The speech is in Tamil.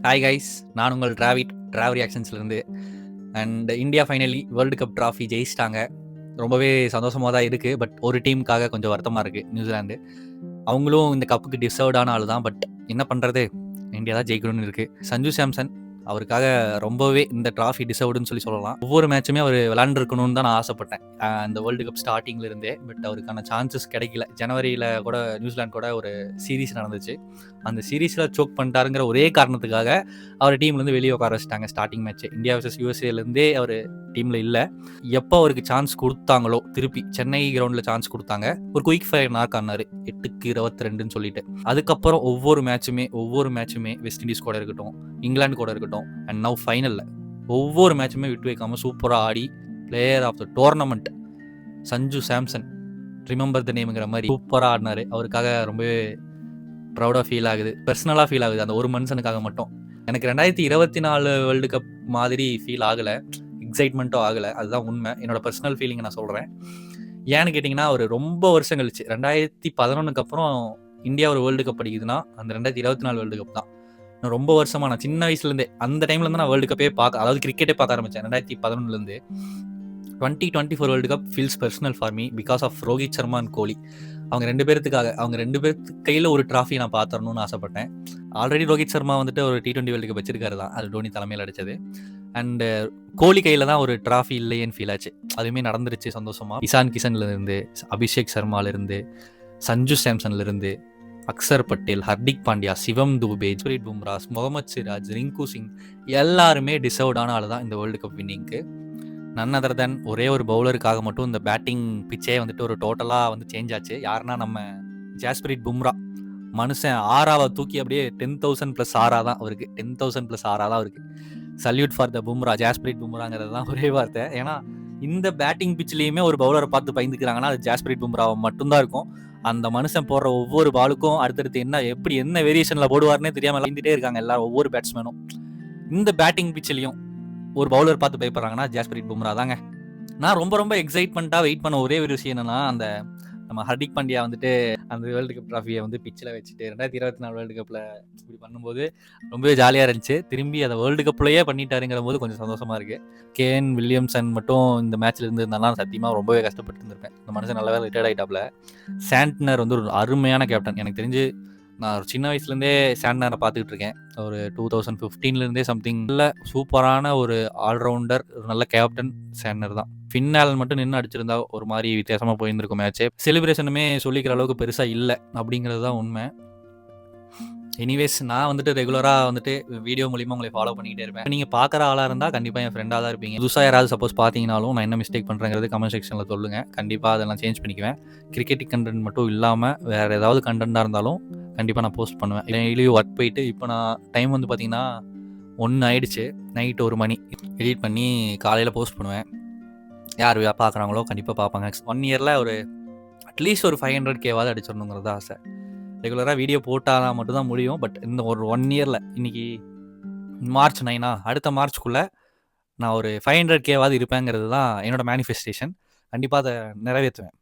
ஹாய் கைஸ், நான் உங்கள் டிராவ் ரியாக்ஷன்ஸ்லேருந்து. And India finally world cup trophy ஜெயிச்சிட்டாங்க. ரொம்பவே சந்தோஷமாக தான் இருக்குது. பட் ஒரு டீமுக்காக கொஞ்சம் வருத்தமாக இருக்குது. நியூசிலாந்து அவங்களும் இந்த கப்புக்கு டிசர்வ்டான ஆள் தான். பட் என்ன பண்ணுறது, இந்தியா தான் ஜெயிக்கணும்னு இருக்குது. சஞ்சு சாம்சன் அவருக்காக ரொம்பவே இந்த ட்ராஃபி டிசர்வ்டுன்னு சொல்லலாம். ஒவ்வொரு மேட்சுமே அவர் விளாண்டுருக்கணும்னு தான் நான் ஆசைப்பட்டேன் அந்த வேர்ல்டு கப் ஸ்டார்டிங்ல இருந்தே. பட் அவருக்கான சான்சஸ் கிடைக்கல. ஜனவரியில் கூட நியூசிலாந்து கூட ஒரு சீரீஸ் நடந்துச்சு. அந்த சீரீஸில் சோக் பண்ணிட்டாருங்கிற ஒரே காரணத்துக்காக அவர் டீம்லேருந்து வெளியே உட்கார வச்சிட்டாங்க. ஸ்டார்டிங் மேட்ச் இந்தியா vs யூஎஸ்ஏலேருந்தே அவர் டீமில் இல்லை. எப்போ அவருக்கு சான்ஸ் கொடுத்தாங்களோ திருப்பி சென்னை கிரவுண்டில் சான்ஸ் கொடுத்தாங்க. ஒரு குயிக் ஃபயர் நாக் ஆனார் 8-22 சொல்லிட்டு. அதுக்கப்புறம் ஒவ்வொரு மேட்சுமே வெஸ்ட் இண்டீஸ் கூட இருக்கட்டும், இங்கிலாந்து கூட இருக்கட்டும், அண்ட் நவ் ஃபைனலில் ஒவ்வொரு மேட்சுமே விட்டு வைக்காமல் சூப்பராக ஆடி player of the tournament Sanju Samson, remember the நேம்ங்கிற மாதிரி சூப்பராக ஆடினார். அவருக்காக ரொம்பவே ப்ரௌடாக ஃபீல் ஆகுது, பர்சனலாக ஃபீல் ஆகுது அந்த ஒரு மனுஷனுக்காக மட்டும். எனக்கு 2024 வேர்ல்டு கப் மாதிரி ஃபீல் ஆகலை, எக்ஸைட்மெண்ட்டும் ஆகலை. அதுதான் உண்மை. என்னோட பர்சனல் ஃபீலிங்கை நான் சொல்கிறேன். ஏன்னு கேட்டிங்கன்னா, ஒரு ரொம்ப வருஷம் கழிச்சு 2011 அப்புறம் இந்தியா ஒரு வேர்ல்டு கப் அடிக்குதுன்னா அந்த 2024 வேர்ல்டு கப் தான். நான் ரொம்ப வருஷமாக, நான் சின்ன வயசுலேருந்தே அந்த டைம்லேருந்து நான் வேர்ல்டு கப்பே அதாவது கிரிக்கெட்டே பார்க்க ஆரம்பித்தேன் 2011 2024 world cup feels personal for me because of Rohit Sharma and Kohli. அவங்க ரெண்டு பேர்த்து கையில் ஒரு ட்ராஃபி நான் பார்த்துடணும்னு ஆசைப்பட்டேன். ஆல்ரெடி ரோஹித் சர்மா வந்துட்டு ஒரு T20 வேர்ல்டு கப் வச்சிருக்காரு தான், அது டோனி தலைமையில் அடித்தது. அண்டு கோலி கையில் தான் ஒரு ட்ராஃபி இல்லையேன்னு ஃபீல் ஆச்சு. அதுவுமே நடந்துருச்சு சந்தோஷமாக. இசான் கிஷன்லேருந்து, அபிஷேக் சர்மாலேருந்து, சஞ்சு சாம்சன்லேருந்து, அக்சர் பட்டேல், ஹர்திக் பாண்டியா, சிவம் துபே, ஜஸ்பிரீத் பும்ரா, முகமது சிராஜ், ரிங்கு சிங் எல்லாருமே டிசர்வ்டான ஆள் தான் இந்த வேர்ல்டு கப் வின்னிங்க்கு. நன் அதர் தென் ஒரே ஒரு பவுலருக்காக மட்டும் இந்த பேட்டிங் பிச்சே வந்துட்டு ஒரு டோட்டலாக வந்து சேஞ்ச் ஆச்சு. யாருன்னா நம்ம ஜஸ்பிரீத் பும்ரா. மனுஷன் ஆறாவை தூக்கி அப்படியே 10,000+ ஆறா தான் அவருக்கு, 10,000+ ஆறா தான் அவருக்கு. Salute for the Bumrah, Jasprit பும்ராங்கிறது தான் ஒரே வார்த்தை. ஏன்னா இந்த பேட்டிங் பிச்சிலையுமே ஒரு பவுலரை பார்த்து பயந்துக்கிறாங்கன்னா அது ஜஸ்பிரீத் பும்ராவை மட்டும்தான் இருக்கும். அந்த மனுஷன் போடுற ஒவ்வொரு பாலுக்கும் அடுத்தடுத்து என்ன வேரியேஷனில் போடுவார்னே தெரியாமல் விளையாண்டுட்டே இருக்காங்க எல்லாரும், ஒவ்வொரு பேட்ஸ்மேனும். இந்த பேட்டிங் பிச்சிலையும் ஒரு பவுலர் பார்த்து பயப்படுறாங்கன்னா ஜஸ்பிரீத் பும்ரா தாங்க. நான் ரொம்ப எக்ஸைட்மெண்ட்டாக வெயிட் பண்ண ஒரே ஒரு விஷயம் என்னன்னா, அந்த நம்ம ஹர்திக் பாண்டியா வந்துட்டு அந்த வேர்ல்டு கப் ட்ராஃபியை வந்து பிச்சில் வச்சுட்டு 2024 வேர்ல்டு கப்பில் இப்படி பண்ணும்போது ரொம்பவே ஜாலியாக இருந்துச்சு. திரும்பி அதை வேர்ல்டு கப்லேயே பண்ணிட்டாருங்கிற போது கொஞ்சம் சந்தோஷமாக இருக்குது. கேன் வில்லியம்சன் மட்டும் இந்த மேட்ச்சில் இருந்திருந்தாலும் சத்தியமாக ரொம்பவே கஷ்டப்பட்டு இருந்திருப்பேன். இந்த மனுஷன் நல்லாவே ரிட்டையர்ட் ஆகிட்டாப்ல. சாண்ட்னர் வந்து ஒரு அருமையான கேப்டன். எனக்கு தெரிஞ்சு நான் ஒரு சின்ன வயசுலேருந்தே சாண்ட்னரை பார்த்துக்கிட்டு இருக்கேன். ஒரு 2015 சம்திங். நல்ல சூப்பரான ஒரு ஆல்ரவுண்டர், ஒரு நல்ல கேப்டன் சாண்ட்னர் தான். ஃபின்னால் மட்டும் நின்று அடிச்சிருந்தா ஒரு மாதிரி வித்தியாசமாக போயிருந்திருக்கும் மேட்ச்சு. செலிப்ரேஷனுமே சொல்லிக்கிற அளவுக்கு பெருசாக இல்லை அப்படிங்கிறது தான் உண்மை. எனிவேஸ், நான் வந்துட்டு ரெகுலராக வந்துட்டு வீடியோ மூலிமா உங்களை ஃபாலோ பண்ணிக்கிட்டே இருப்பேன். நீங்கள் பார்க்குற ஆளாக இருந்தால் கண்டிப்பாக என் ஃப்ரெண்டாக தான் இருப்பீங்க. புதுசாக யாராவது சப்போஸ் பார்த்தீங்கனாலும் நான் என்ன மிஸ்டேக் பண்ணுறேங்கிறது கமெண்ட் செக்ஷனில் சொல்லுங்கள். கண்டிப்பாக அதெல்லாம் சேஞ்ச் பண்ணிக்குவேன். கிரிக்கெட்டிக் கண்டென்ட் மட்டும் இல்லாமல் வேறு ஏதாவது கண்டென்ட்டாக இருந்தாலும் கண்டிப்பாக நான் போஸ்ட் பண்ணுவேன். டெய்லியும் ஒர்க் போயிட்டு இப்போ நான் டைம் வந்து பார்த்திங்கன்னா 1 ஆயிடுச்சு, நைட்டு 1 மணி. எடிட் பண்ணி காலையில் போஸ்ட் பண்ணுவேன். யார் பார்க்குறாங்களோ கண்டிப்பாக பார்ப்பாங்க. 1 இயரில் ஒரு அட்லீஸ்ட் ஒரு 500Kவாவது அடிச்சிடணுங்கிறது ஆசை. ரெகுலராக வீடியோ போட்டால் மட்டும்தான் முடியும். பட் இந்த ஒரு 1 இயரில் இன்றைக்கி மார்ச் 9 அடுத்த மார்ச்சுக்குள்ளே நான் ஒரு 500Kவாவது இருப்பேங்கிறது தான் என்னோடய மேனிஃபெஸ்டேஷன். கண்டிப்பாக அதை நிறைவேற்றுவேன்.